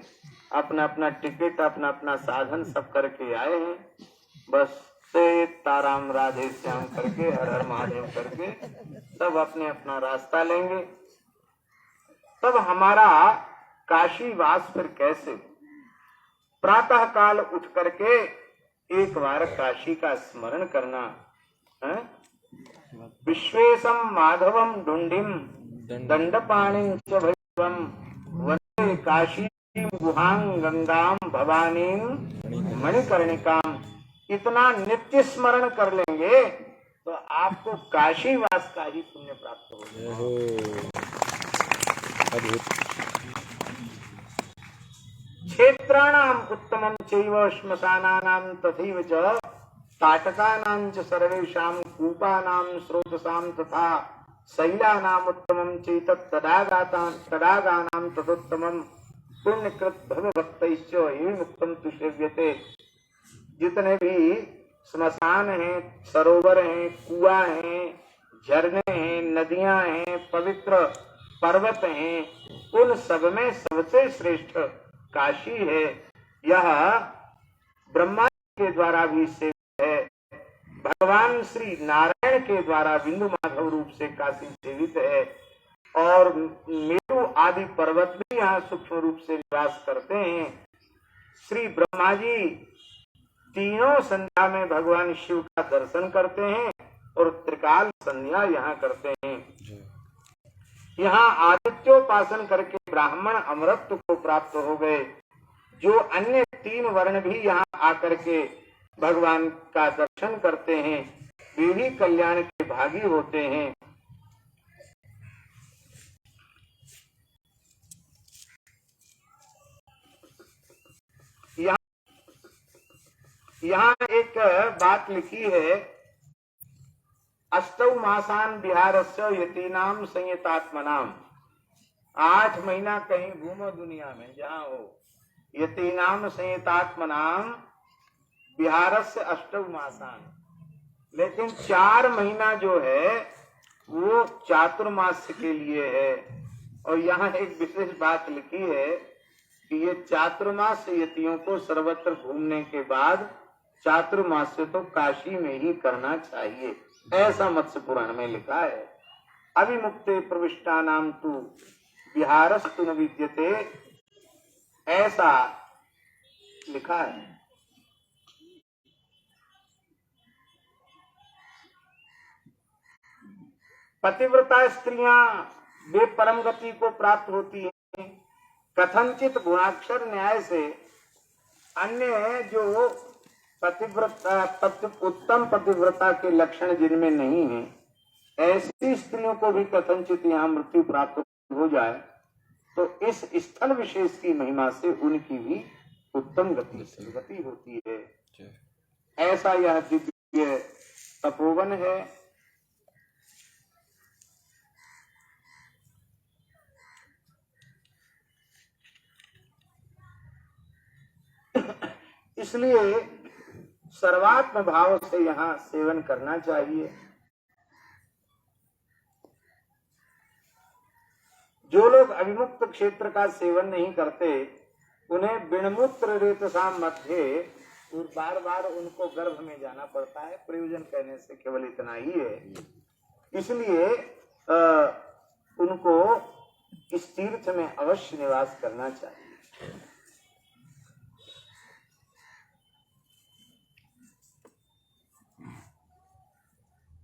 अपना अपना टिकट अपना अपना साधन सब करके आए हैं, बस से ताराम राधे श्याम करके हर हर महादेव करके सब अपने अपना रास्ता लेंगे। तब हमारा काशी वास फिर कैसे? प्रातः काल उठ करके एक बार काशी का स्मरण करना है। विश्वेशम माधवम ढूंढिम दंडपाणिं च भैरवम वंदे काशी गुहां गंगाम भवानीम मणिकर्णिकाम। इतना नित्य स्मरण कर लेंगे तो आपको काशी वास का ही पुण्य प्राप्त होगा। क्षेत्राणाम उत्तमं चैव श्मशानानां तथैव च ताटकानां च सर्वेषां कूपानां स्रोतसां तथा शैलानां उत्तमं चैतत् तडागानां तदुत्तमं पुण्यकृत भवभक्तैश्च एवमुक्तं तु सेव्यते। जितने भी स्मशान हैं, सरोवर हैं, कुआं हैं, झरने हैं, नदियां हैं, पवित्र पर्वत हैं, उन सब में सबसे श्रेष्ठ काशी है। यह ब्रह्मा के द्वारा भी सेवित है। भगवान श्री नारायण के द्वारा बिंदु माधव रूप से काशी सेवित है और मेरु आदि पर्वत भी यहाँ सूक्ष्म रूप से निवास करते हैं। श्री ब्रह्मा जी तीनों संध्या में भगवान शिव का दर्शन करते हैं और त्रिकाल संध्या यहाँ करते हैं। यहाँ आदित्योपासन करके ब्राह्मण अमरत्व को प्राप्त हो गए। जो अन्य तीन वर्ण भी यहाँ आकर के भगवान का दर्शन करते हैं वे भी कल्याण के भागी होते हैं। यहाँ एक बात लिखी है, अष्टौ मासान बिहारस्य यतीनाम संयतात्मनाम। 8 महीना कहीं घूमो दुनिया में जहाँ हो, यतीनाम संयतात्मनाम बिहारस्य अष्टौ मासान। लेकिन 4 महीना जो है वो चातुर्मास के लिए है। और यहाँ एक विशेष बात लिखी है कि ये चातुर्मास यतियों को सर्वत्र घूमने के बाद चातुर्मास तो काशी में ही करना चाहिए, ऐसा मत्स्य पुराण में लिखा है। अभिमुक्ते प्रविष्टा नाम तु विहारस्तु न विद्यते, ऐसा लिखा है। पतिव्रता स्त्रियां वे परम गति को प्राप्त होती हैं। कथनचित गुणाक्षर न्याय से अन्य जो उत्तम पतिव्रता के लक्षण जिनमें नहीं है, ऐसी स्त्रियों को भी कथनचित यहाँ मृत्यु प्राप्त हो जाए तो इस स्थल विशेष की महिमा से उनकी भी उत्तम गति होती है। ऐसा यह दिव्य तपोवन है। इसलिए सर्वात्म भाव से यहाँ सेवन करना चाहिए। जो लोग अभिमुक्त क्षेत्र का सेवन नहीं करते उन्हें विणमूत्र रेतसाम मध्य बार बार उनको गर्भ में जाना पड़ता है। प्रयोजन कहने से केवल इतना ही है। इसलिए उनको इस तीर्थ में अवश्य निवास करना चाहिए।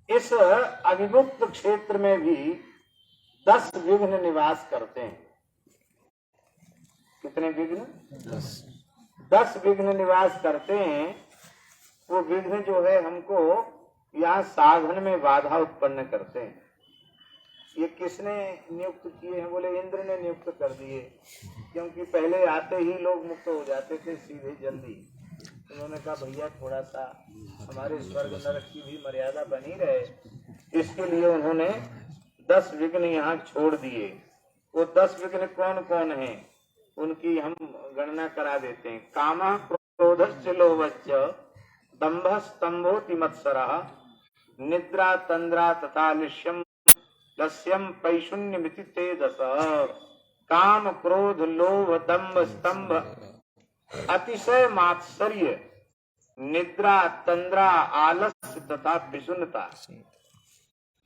इस अभिमुक्त क्षेत्र में भी 10 विघ्न निवास करते हैं। कितने विघ्न? 10 विघ्न निवास करते हैं। वो विघ्न जो है हमको यहाँ साधन में बाधा उत्पन्न करते हैं। ये किसने नियुक्त किए हैं? बोले इंद्र ने नियुक्त कर दिए, क्योंकि पहले आते ही लोग मुक्त हो जाते थे सीधे जल्दी। उन्होंने कहा भैया थोड़ा सा हमारे स्वर्ग नरक की भी मर्यादा बनी रहे, इसके लिए उन्होंने 10 विघ्न यहाँ छोड़ दिए। वो 10 विघ्न कौन कौन हैं उनकी हम गणना करा देते हैं। कामः क्रोधश्च लोभश्च दम्भः स्तम्भोति मत्सरः निद्रा तंद्रा तथा लिश्यम लस्यम पैशून्यमिति तेजस। काम क्रोध लोभ दम्भ स्तंभ अतिशय मात्सर्य निद्रा तंद्रा आलस्य तथा विषुन्नता।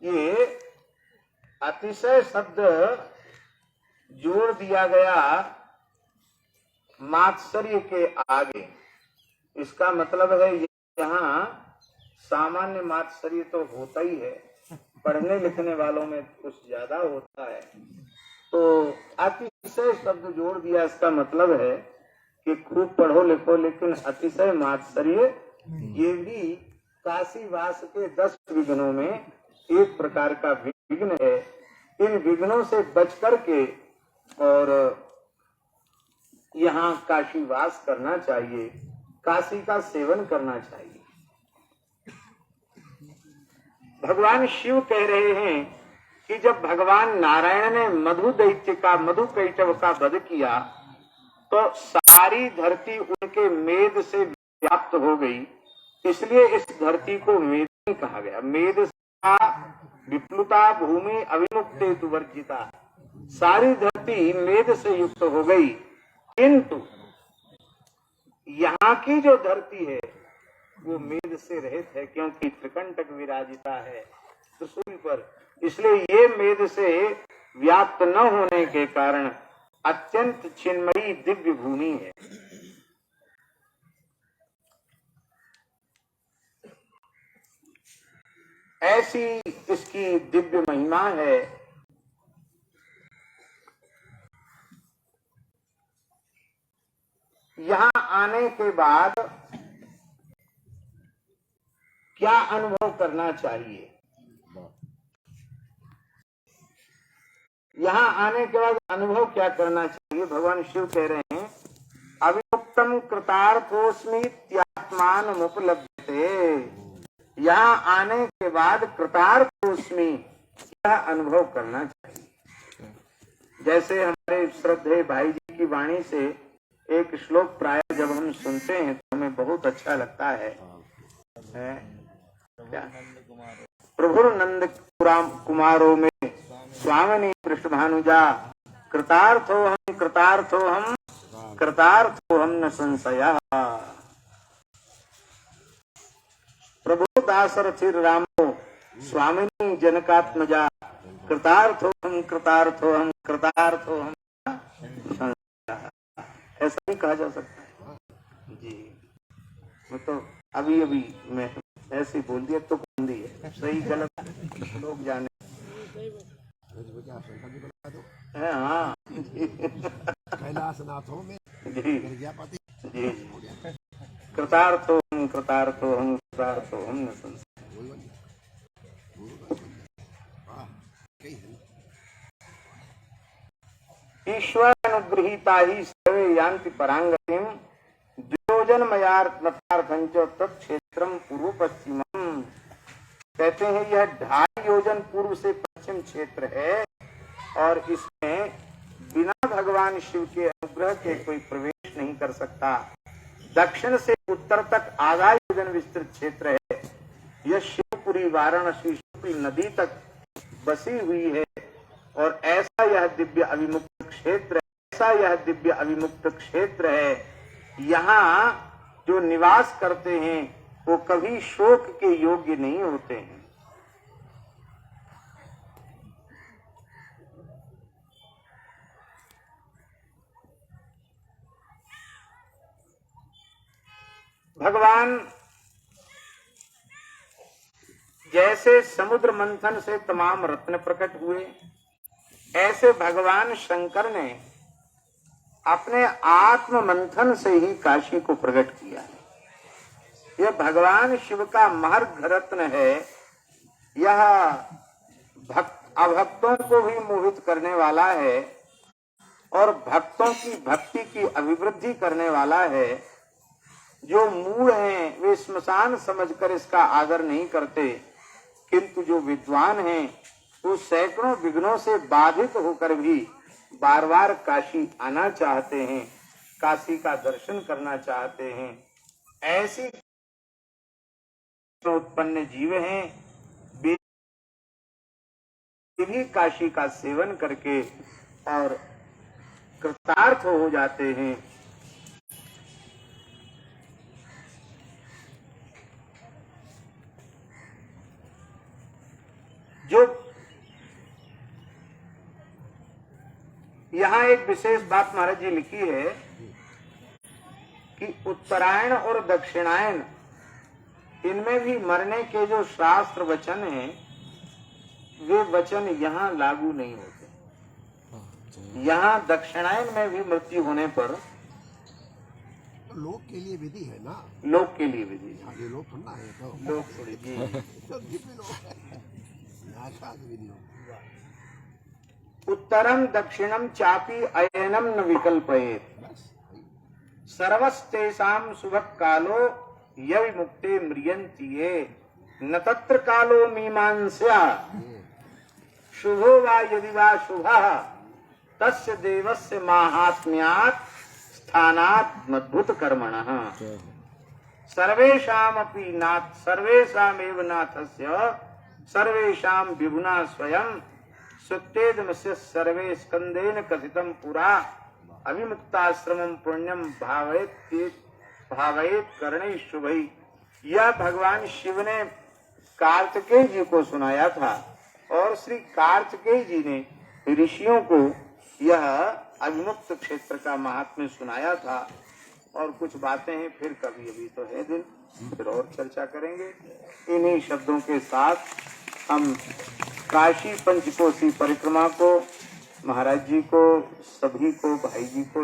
ये अतिशय शब्द जोड़ दिया गया मात्सर्य के आगे। इसका मतलब है यहाँ सामान्य मात्सर्य तो होता ही है, पढ़ने लिखने वालों में कुछ ज्यादा होता है। तो अतिशय शब्द जोड़ दिया, इसका मतलब है कि खूब पढ़ो लिखो लेकिन अतिशय मात्सर्य ये भी काशीवास के 10 विघ्नों में एक प्रकार का विघ्न है। इन विघ्नों से बच करके और यहाँ काशीवास करना चाहिए, काशी का सेवन करना चाहिए। भगवान शिव कह रहे हैं कि जब भगवान नारायण ने मधु दैत्य का, मधु कैटव का वध किया तो सारी धरती उनके मेद से व्याप्त हो गई, इसलिए इस धरती को मेदिनी कहा गया। मेद विप्लुता भूमि अविमुक्तेतु वर्जिता, सारी धरती मेद से युक्त हो गई, किंतु यहाँ की जो धरती है वो मेद से रहित है, क्योंकि त्रिकंटक विराजिता है त्रिशूल पर, इसलिए ये मेद से व्याप्त न होने के कारण अत्यंत चिन्मयी दिव्य भूमि है। ऐसी इसकी दिव्य महिमा है। यहाँ आने के बाद क्या अनुभव करना चाहिए? यहाँ आने के बाद अनुभव क्या करना चाहिए? भगवान शिव कह रहे हैं अविमुक्तम कृतार्थोस्मि त्यात्मान उपलब्धते। यहाँ आने के बाद कृतार्थोस्मि यह अनुभव करना चाहिए। जैसे हमारे श्रद्धेय भाई जी की वाणी से एक श्लोक प्राय जब हम सुनते हैं तो हमें बहुत अच्छा लगता है। प्रभु नंद कुमारों में स्वामिनी पृष्ठभानुजा कृतार्थो हम न संशयः। प्रभु दासरथिर रामो स्वामिनी जनकात्मजा कृतार्थो हम ऐसा भी कहा जा सकता है जी। मैं तो अभी मैं ऐसे बोल दिया तो कौन दी है, सही गलत लोग जाने। हाँ कैलाशनाथों में जी प्रजापति जी कृतार्थो हम न संशयः। ईश्वर अनुगृहीता ही सर्वे यान्ति परांगतिम द्वियोजनमयार्थंच तत्क्षेत्रम पूर्व पश्चिमम। कहते हैं यह 2.5 योजन पूर्व से पश्चिम क्षेत्र है और इसमें बिना भगवान शिव के अनुग्रह के कोई प्रवेश नहीं कर सकता। दक्षिण से उत्तर तक आधा योजन विस्तृत क्षेत्र है। यह शिवपुरी वाराणसी शुक्ल नदी तक बसी हुई है और ऐसा यह दिव्य अविमुक्त क्षेत्र है। यहाँ जो निवास करते हैं वो कभी शोक के योग्य नहीं होते हैं। भगवान जैसे समुद्र मंथन से तमाम रत्न प्रकट हुए, ऐसे भगवान शंकर ने अपने आत्म मंथन से ही काशी को प्रकट किया है। यह भगवान शिव का महर्घ रत्न है। यह अभक्तों को भी मोहित करने वाला है और भक्तों की भक्ति की अभिवृद्धि करने वाला है। जो मूढ़ हैं वे स्मशान समझकर इसका आदर नहीं करते, किंतु जो विद्वान हैं वो सैकड़ों विघ्नों से बाधित होकर भी बार बार काशी आना चाहते हैं, काशी का दर्शन करना चाहते हैं। ऐसी उत्पन्न जीव हैं, वे भी काशी का सेवन करके और कृतार्थ हो जाते हैं। जो यहाँ एक विशेष बात महाराज जी लिखी है कि उत्तरायण और दक्षिणायन इनमें भी मरने के जो शास्त्र वचन हैं वे वचन यहाँ लागू नहीं होते। यहाँ दक्षिणायन में भी मृत्यु होने पर लोक के लिए विधि है ना, लोक के लिए विधि है। ये लोग सुनना है तो लोक थोड़ी जी विधि उत्तरम दक्षिणम चापी अयनम न विकल्पयेत। सर्वस्तेषां शुभ कालो यविमुक्ते म्रियन्ति ये न तत्र कालो मीमांस्या शुभो वा यदि वा शुभः तस्य देवस्य माहात्म्यात् स्थानात् मद्भुत कर्मणः सर्वेषामपि नाथ सर्वेषामेव नाथस्य सर्वेषां विभुना स्वयं सुक्तेदमस्य सर्वे स्कंदेन कथितं पुरा अविमुक्ताश्रमं पुण्यम भावयेत करणे शुभै। यह भगवान शिव ने कार्तिकेय जी को सुनाया था और श्री कार्तिकेय जी ने ऋषियों को यह अविमुक्त क्षेत्र का महात्म्य सुनाया था। और कुछ बातें हैं, फिर कभी अभी तो है दिन, फिर और चर्चा करेंगे। इन्हीं शब्दों के साथ हम काशी पंचकोसी परिक्रमा को, महाराज जी को, सभी को, भाई जी को